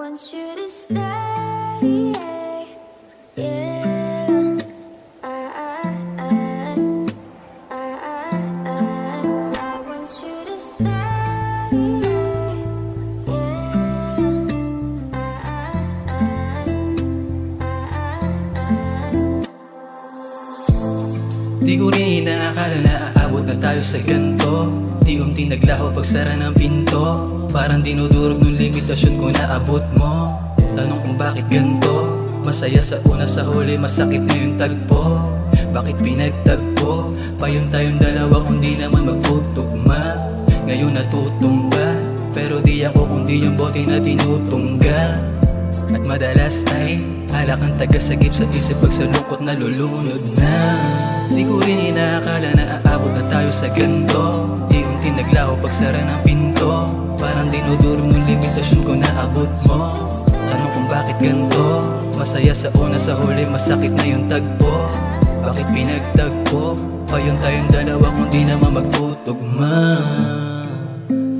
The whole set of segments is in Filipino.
want you to stay. Yeah. I want you to stay. Di ko rin inaakala na aabot na tayo sa ganto. Di unti naglaho pagsara ng pinto. Parang dinudurog nung limitasyon ko na abot mo. Tanong kung bakit ganto. Masaya sa una, sa huli masakit na yung tagpo. Bakit pinagtagpo pa yung tayong dalawa kung di naman magtutugma? Ngayon natutumba, pero di ako kundi yung bote na tinutungga. At madalas ay alak ang tagasagip sa isip pag sa lungkot na lulunod na. Di ko rin inaakala na aabot na tayo sa ganto. Di unti naglaho pagsara ng pinto. Parang dinudurog ng limitasyon ko na abot mo. Tanong kung bakit ganto. Masaya sa una, sa huli masakit na yung tagpo. Bakit pinagtagpo pa yung tayong dalawa kung di naman magtutugma?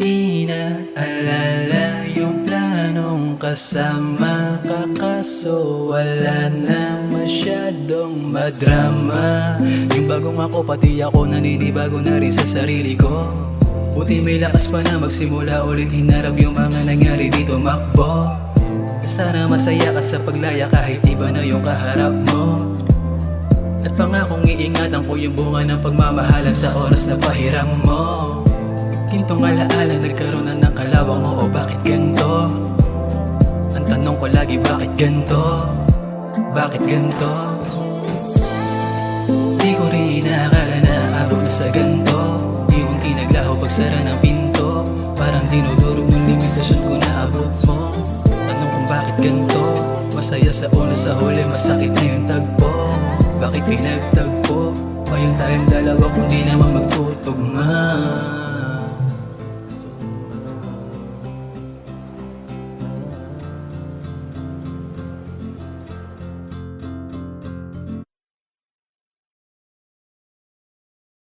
Inaalala yung planong kasama ka, kaso wala na masyadong madrama. Yung bagong ako, pati ako naninibago na rin sa sarili ko. Buti may lakas pa na magsimula ulit, hinarap yung mga nangyari dito makbo. Sana masaya ka sa paglaya kahit iba na yung kaharap mo. At pangakong iingatan ko yung bunga ng pagmamahalan sa oras na pahiram mo. Gintong alaala nagkaroon na ng kalawang mo, o bakit ganto? Ang tanong ko lagi, bakit ganto? Bakit ganto? Di ko rin inaakala na aabot sa ganto. Di unti naglaho pagsara ng pinto. Parang dinudurog ng limitasyon ko na abot mo. Tanong kung bakit ganto. Masaya sa una, sa huli masakit na yung tagpo. Bakit pinagtagpo pa yung tayong dalawa kung di naman magtutugma?